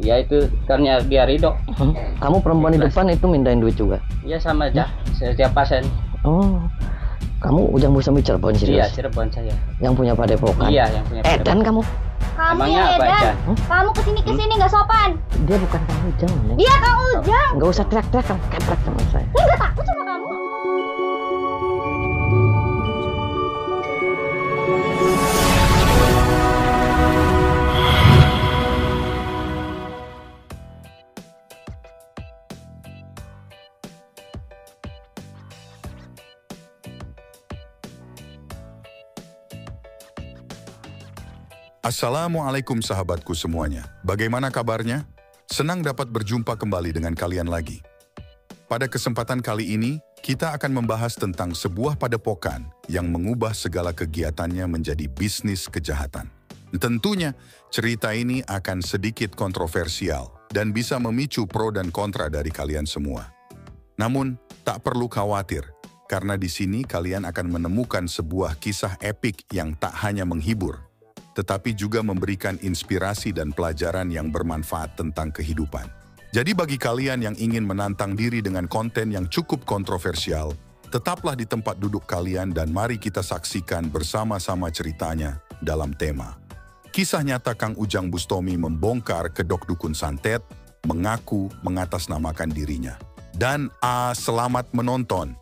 Ya itu karena dia ridho. Kamu perempuan di depan itu mintain duit juga? Ya sama aja, setiap pasien. Oh, kamu Ujang Bustomi Cirebon serius? Iya, Cirebon saya. Yang punya padepokan? Iya, yang punya padepokan. Edan kamu? Kamu Emangnya ya apa, Edan? Edan? Kamu kesini nggak sopan. Dia bukan Kang Ujang, Neng. Dia Kang Ujang. Nggak usah teriak-teriak, kamu keprek sama saya. Saya nggak takut sama kamu. Assalamualaikum sahabatku semuanya. Bagaimana kabarnya? Senang dapat berjumpa kembali dengan kalian lagi. Pada kesempatan kali ini, kita akan membahas tentang sebuah padepokan yang mengubah segala kegiatannya menjadi bisnis kejahatan. Tentunya, cerita ini akan sedikit kontroversial dan bisa memicu pro dan kontra dari kalian semua. Namun, tak perlu khawatir, karena di sini kalian akan menemukan sebuah kisah epik yang tak hanya menghibur, tetapi juga memberikan inspirasi dan pelajaran yang bermanfaat tentang kehidupan. Jadi bagi kalian yang ingin menantang diri dengan konten yang cukup kontroversial, tetaplah di tempat duduk kalian dan mari kita saksikan bersama-sama ceritanya dalam tema. Kisah nyata Kang Ujang Bustomi membongkar kedok dukun santet, mengaku mengatasnamakan dirinya. Dan selamat menonton.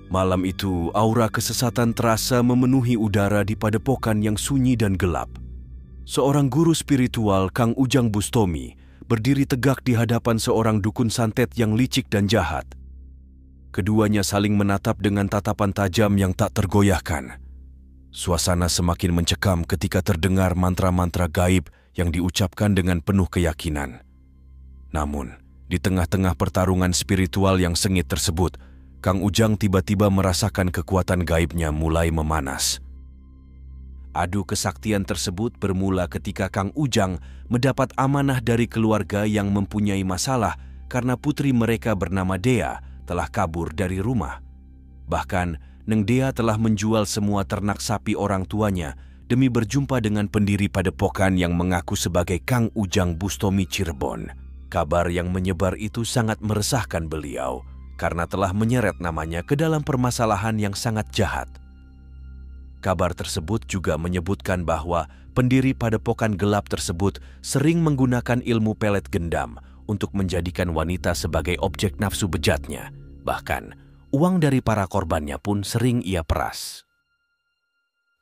Malam itu, aura kesesatan terasa memenuhi udara di padepokan yang sunyi dan gelap. Seorang guru spiritual, Kang Ujang Bustomi, berdiri tegak di hadapan seorang dukun santet yang licik dan jahat. Keduanya saling menatap dengan tatapan tajam yang tak tergoyahkan. Suasana semakin mencekam ketika terdengar mantra-mantra gaib yang diucapkan dengan penuh keyakinan. Namun, di tengah-tengah pertarungan spiritual yang sengit tersebut, Kang Ujang tiba-tiba merasakan kekuatan gaibnya mulai memanas. Adu kesaktian tersebut bermula ketika Kang Ujang mendapat amanah dari keluarga yang mempunyai masalah karena putri mereka bernama Dea telah kabur dari rumah. Bahkan, Neng Dea telah menjual semua ternak sapi orang tuanya demi berjumpa dengan pendiri padepokan yang mengaku sebagai Kang Ujang Bustomi Cirebon. Kabar yang menyebar itu sangat meresahkan beliau, karena telah menyeret namanya ke dalam permasalahan yang sangat jahat. Kabar tersebut juga menyebutkan bahwa pendiri padepokan gelap tersebut sering menggunakan ilmu pelet gendam untuk menjadikan wanita sebagai objek nafsu bejatnya. Bahkan, uang dari para korbannya pun sering ia peras.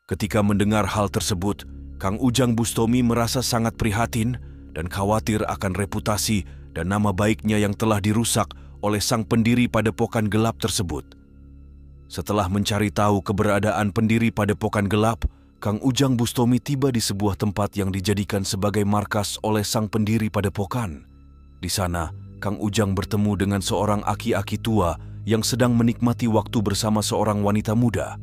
Ketika mendengar hal tersebut, Kang Ujang Bustomi merasa sangat prihatin dan khawatir akan reputasi dan nama baiknya yang telah dirusak oleh sang pendiri padepokan gelap tersebut. Setelah mencari tahu keberadaan pendiri padepokan gelap, Kang Ujang Bustomi tiba di sebuah tempat yang dijadikan sebagai markas oleh sang pendiri padepokan. Di sana, Kang Ujang bertemu dengan seorang aki-aki tua yang sedang menikmati waktu bersama seorang wanita muda.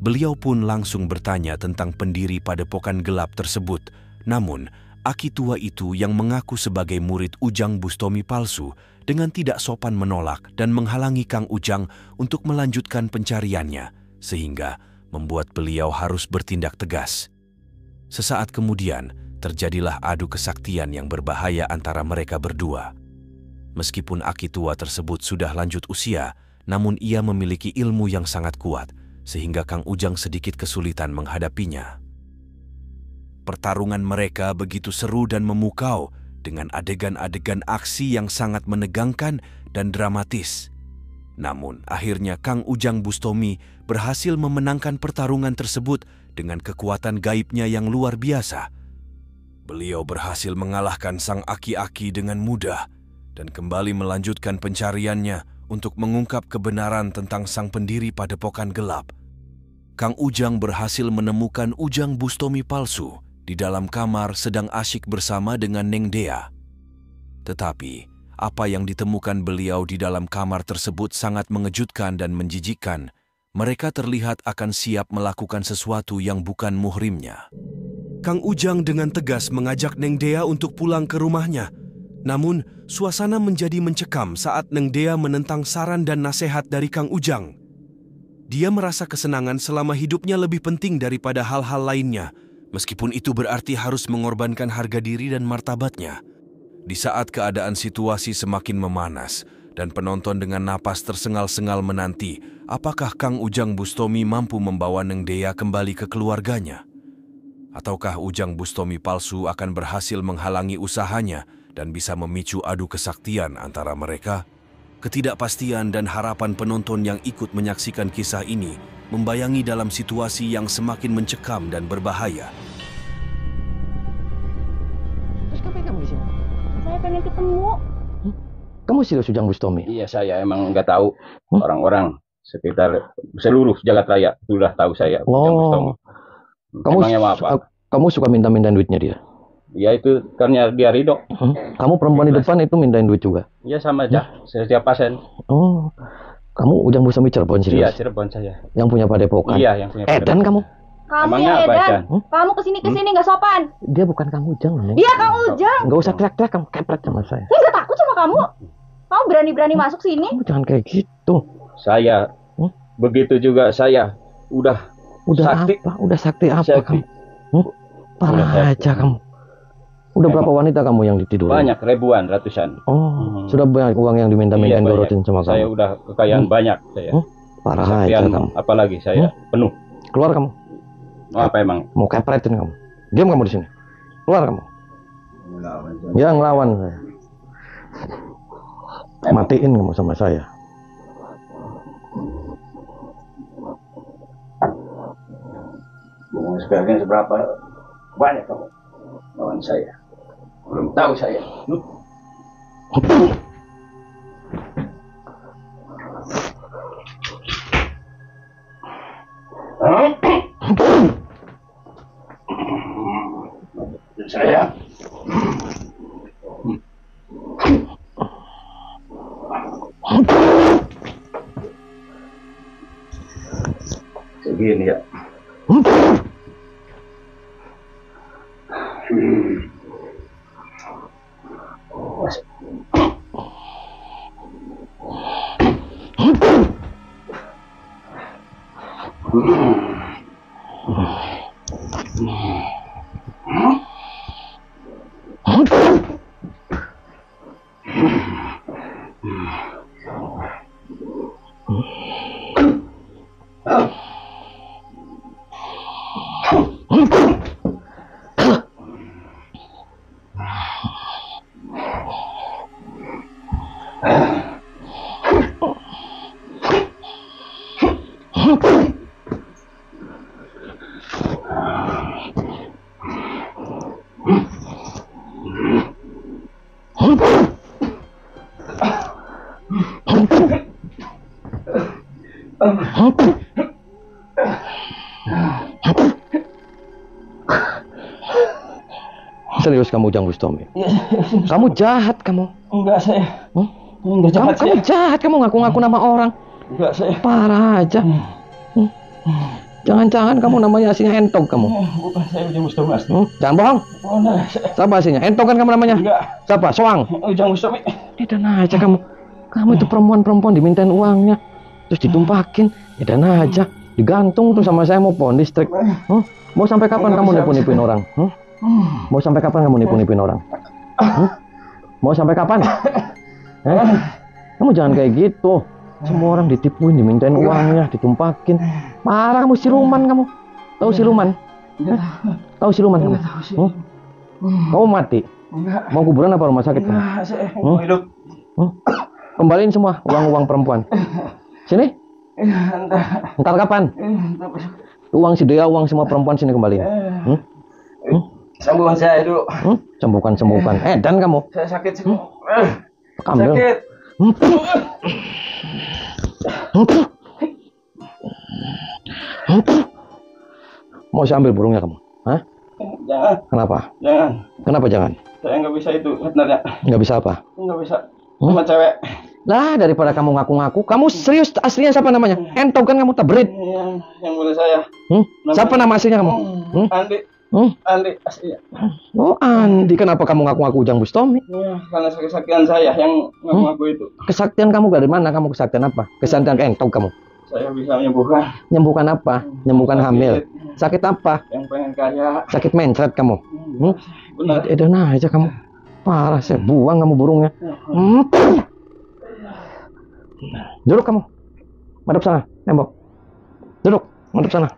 Beliau pun langsung bertanya tentang pendiri padepokan gelap tersebut. Namun, aki tua itu yang mengaku sebagai murid Ujang Bustomi palsu dengan tidak sopan menolak dan menghalangi Kang Ujang untuk melanjutkan pencariannya, sehingga membuat beliau harus bertindak tegas. Sesaat kemudian, terjadilah adu kesaktian yang berbahaya antara mereka berdua. Meskipun aki tua tersebut sudah lanjut usia, namun ia memiliki ilmu yang sangat kuat, sehingga Kang Ujang sedikit kesulitan menghadapinya. Pertarungan mereka begitu seru dan memukau, dengan adegan-adegan aksi yang sangat menegangkan dan dramatis. Namun, akhirnya Kang Ujang Bustomi berhasil memenangkan pertarungan tersebut dengan kekuatan gaibnya yang luar biasa. Beliau berhasil mengalahkan sang aki-aki dengan mudah dan kembali melanjutkan pencariannya untuk mengungkap kebenaran tentang sang pendiri padepokan gelap. Kang Ujang berhasil menemukan Ujang Bustomi palsu di dalam kamar sedang asyik bersama dengan Neng Dea. Tetapi, apa yang ditemukan beliau di dalam kamar tersebut sangat mengejutkan dan menjijikkan. Mereka terlihat akan siap melakukan sesuatu yang bukan muhrimnya. Kang Ujang dengan tegas mengajak Neng Dea untuk pulang ke rumahnya. Namun, suasana menjadi mencekam saat Neng Dea menentang saran dan nasihat dari Kang Ujang. Dia merasa kesenangan selama hidupnya lebih penting daripada hal-hal lainnya, meskipun itu berarti harus mengorbankan harga diri dan martabatnya. Di saat keadaan situasi semakin memanas, dan penonton dengan napas tersengal-sengal menanti, apakah Kang Ujang Bustomi mampu membawa Neng Dea kembali ke keluarganya? Ataukah Ujang Bustomi palsu akan berhasil menghalangi usahanya dan bisa memicu adu kesaktian antara mereka? Ketidakpastian dan harapan penonton yang ikut menyaksikan kisah ini membayangi dalam situasi yang semakin mencekam dan berbahaya. Terus ngapain kamu di sini? Saya pengen ketemu. Kamu serius Ujang Bustomi? Iya, saya emang nggak tahu. Orang-orang sekitar seluruh jagat raya sudah tahu saya. Ujang Bustomi. Emangnya mau apa? Kamu suka minta-minta duitnya dia? Ya itu karena dia ridho. Kamu perempuan di depan itu mintain duit juga? Ya sama aja, setiap pasien. Oh, kamu Ujang Bustomi Cirebon serius? Iya, Cirebon saya. Yang punya padepokan? Iya, yang punya Edan kamu? Kamu Emangnya ya apa, Edan. Edan? Kamu kesini nggak sopan. Dia bukan Kang Ujang, Neng. Iya Kang Ujang. Nggak usah teriak-teriak, kamu kepret sama saya. Saya nggak takut sama kamu. Kamu berani-berani masuk sini. Kamu jangan kayak gitu. Saya, begitu juga saya. Udah sakti. Apa? Udah sakti apa Sakti. kamu? Parah Udah aja kamu. Udah berapa wanita kamu yang ditidur? Banyak, ribuan, ratusan. Oh, sudah banyak uang yang diminta-minta Iya, gorotin sama kamu. Saya udah kekayaan banyak saya. Parah aja Kesaktian, kamu. apalagi saya penuh. Keluar kamu. Mau apa emang? Mau kepretin kamu. Diam kamu di sini. Keluar kamu. Ya ngelawan saya. Matiin kamu sama saya. Sekarang seberapa banyak kamu lawan saya? Belum tahu saya. Saya. Segini ya. Serius kamu Ujang Bustomi? Kamu jahat kamu. Enggak saya. Enggak Kamu jahat, kamu ngaku-ngaku nama orang. Enggak saya. Parah aja. Jangan-jangan kamu namanya aslinya Entog kamu. Bukan saya Ujang Bustomi asli. Jangan bohong. Siapa aslinya? Entog kan kamu namanya? Enggak. Siapa? Soang. Ujang Bustomi. Edan aja kamu. Kamu itu perempuan-perempuan dimintain uangnya, terus ditumpakin. Edan aja. Digantung tuh sama saya mau pon listrik. Mau sampai kapan kamu nipu-nipuin orang? Mau sampai kapan kamu nipu-nipuin orang? Mau sampai kapan? Kamu jangan kayak gitu. Semua orang ditipuin, dimintain uangnya, ditumpakin. Parah kamu, siluman kamu. Tahu siluman? Tahu siluman kamu? Kamu mati? Mau kuburan apa rumah sakit kamu? Mau hidup. Kembaliin semua uang-uang perempuan. Sini. Ntar kapan? Uang si Dea, uang semua perempuan sini kembaliin. Sembuhkan saya dulu. Sembuhkan. Edan kamu. Saya sakit semua. Ambil. Sakit. Mau saya ambil burungnya kamu? Hah? Jangan. Kenapa? Jangan. Kenapa jangan? Saya nggak bisa itu sebenarnya. Nggak bisa apa? Nggak bisa. Sama cewek. Lah, daripada kamu ngaku-ngaku, kamu serius aslinya siapa namanya? Entong kan kamu tabrit. Yang boleh saya. Siapa nama aslinya kamu? Andi. Andi aslinya. Oh, Andi. Kenapa kamu ngaku-ngaku Ujang Bustomi? Ya, karena kesaktian saya yang ngaku-ngaku itu. Kesaktian kamu dari mana? Kamu kesaktian apa? Kesaktian entong kamu. Saya bisa menyembuhkan. Menyembuhkan apa? Menyembuhkan hamil. Sakit apa? Yang pengen kaya. Sakit mencret kamu. Benar. Edan aja kamu. Parah, saya buang kamu burungnya. Duduk kamu. Madep sana, tembok. Duduk, madep sana.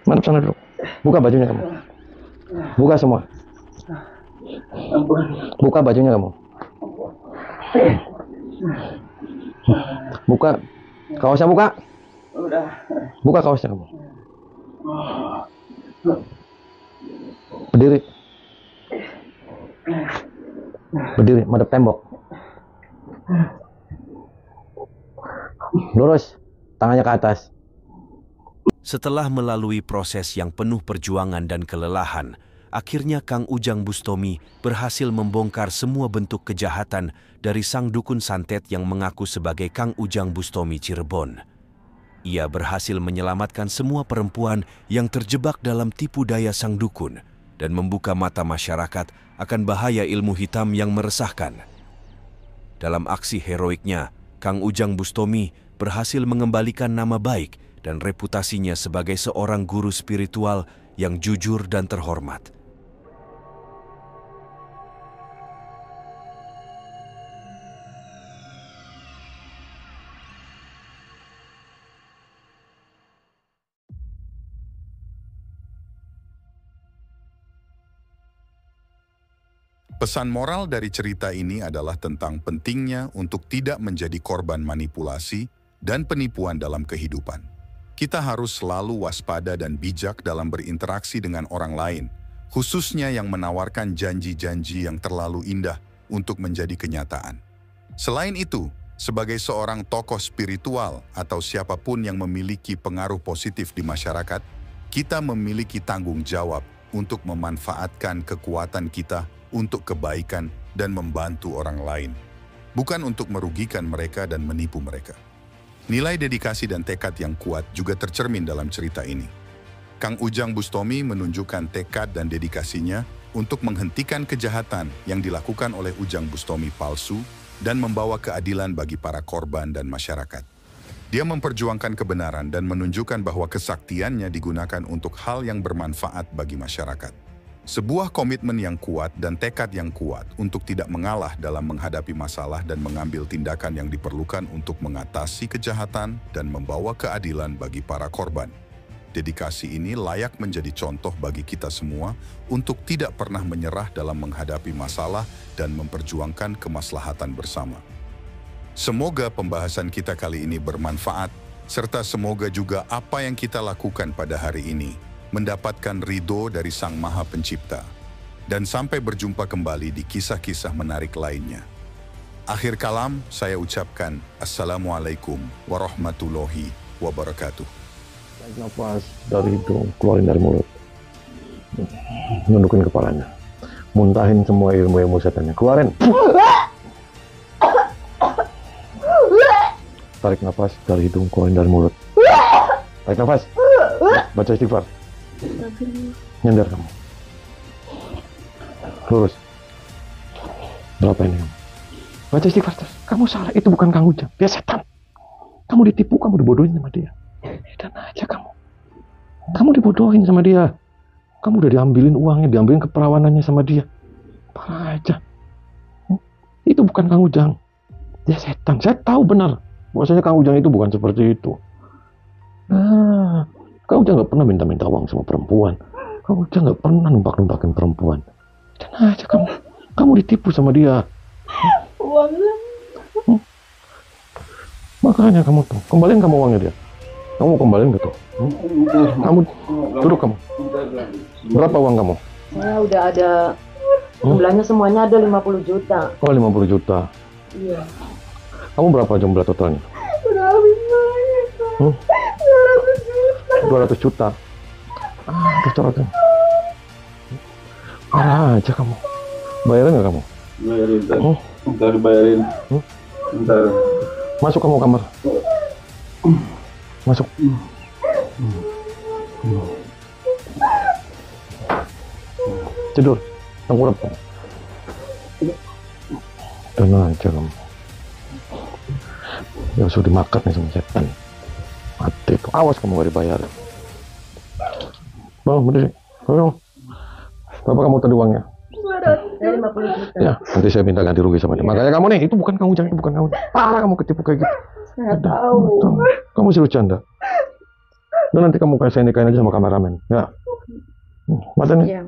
Madep sana duduk. Buka bajunya kamu. Buka semua. Buka bajunya kamu. Buka kaosnya, buka. Udah. Buka kaosnya kamu. Berdiri. Berdiri, madep tembok. Lurus, tangannya ke atas. Setelah melalui proses yang penuh perjuangan dan kelelahan, akhirnya Kang Ujang Bustomi berhasil membongkar semua bentuk kejahatan dari sang dukun santet yang mengaku sebagai Kang Ujang Bustomi Cirebon. Ia berhasil menyelamatkan semua perempuan yang terjebak dalam tipu daya sang dukun dan membuka mata masyarakat akan bahaya ilmu hitam yang meresahkan. Dalam aksi heroiknya, Kang Ujang Bustomi berhasil mengembalikan nama baik dan reputasinya sebagai seorang guru spiritual yang jujur dan terhormat. Pesan moral dari cerita ini adalah tentang pentingnya untuk tidak menjadi korban manipulasi dan penipuan dalam kehidupan. Kita harus selalu waspada dan bijak dalam berinteraksi dengan orang lain, khususnya yang menawarkan janji-janji yang terlalu indah untuk menjadi kenyataan. Selain itu, sebagai seorang tokoh spiritual atau siapapun yang memiliki pengaruh positif di masyarakat, kita memiliki tanggung jawab untuk memanfaatkan kekuatan kita untuk kebaikan dan membantu orang lain, bukan untuk merugikan mereka dan menipu mereka. Nilai dedikasi dan tekad yang kuat juga tercermin dalam cerita ini. Kang Ujang Bustomi menunjukkan tekad dan dedikasinya untuk menghentikan kejahatan yang dilakukan oleh Ujang Bustomi palsu dan membawa keadilan bagi para korban dan masyarakat. Dia memperjuangkan kebenaran dan menunjukkan bahwa kesaktiannya digunakan untuk hal yang bermanfaat bagi masyarakat. Sebuah komitmen yang kuat dan tekad yang kuat untuk tidak mengalah dalam menghadapi masalah dan mengambil tindakan yang diperlukan untuk mengatasi kejahatan dan membawa keadilan bagi para korban. Dedikasi ini layak menjadi contoh bagi kita semua untuk tidak pernah menyerah dalam menghadapi masalah dan memperjuangkan kemaslahatan bersama. Semoga pembahasan kita kali ini bermanfaat, serta semoga juga apa yang kita lakukan pada hari ini mendapatkan ridho dari Sang Maha Pencipta. Dan sampai berjumpa kembali di kisah-kisah menarik lainnya. Akhir kalam, saya ucapkan Assalamualaikum warahmatullahi wabarakatuh. Tarik nafas dari hidung, keluarin dari mulut. Nundukin kepalanya. Muntahin semua ilmu-ilmu setannya. Keluarin. Tarik nafas dari hidung, keluarin dari mulut. Tarik nafas. Baca istighfar. Nyender kamu. Lurus. Berapa ini kamu? Baca istighfar terus. Kamu salah, itu bukan Kang Ujang. Dia setan. Kamu ditipu, kamu dibodohin sama dia. Dan aja kamu. Kamu dibodohin sama dia. Kamu udah diambilin uangnya, diambilin keperawanannya sama dia. Parah aja. Itu bukan Kang Ujang. Dia setan. Saya tahu benar bahwasanya Kang Ujang itu bukan seperti itu. Nah, Kang Ujang nggak pernah minta-minta uang sama perempuan. Kang Ujang nggak pernah numpak-numpakin perempuan. Dan aja kamu ditipu sama dia. Makanya kamu tuh, kembaliin kamu uangnya dia. Kamu kembaliin gitu. Kamu duduk kamu. Berapa uang kamu? Saya udah ada jumlahnya, semuanya ada 50 juta. Oh, 50 juta. Iya. Kamu berapa jumlah totalnya? Udah habis banyak. 200 juta. Aduh, coret. Parah aja kamu. Bayarin nggak kamu? Bayarin. Ntar dibayarin. Ntar. Masuk kamu kamar. Masuk. Tidur. Tengkurap. Tenang aja kamu. Ya sudah dimakan nih sama setan. Mati. Awas kamu gak dibayar. Bang, berdiri. Ayo. Berapa kamu tadi uangnya? 50 juta. Ya, nanti saya minta ganti rugi sama dia. Makanya kamu nih, itu bukan kamu, jangan, bukan kamu. Parah kamu ketipu kayak gitu. Saya tahu. Kamu sih bercanda. Dan nanti kamu kasih nikahin aja sama kameramen. Ya. Mata nih. Iya.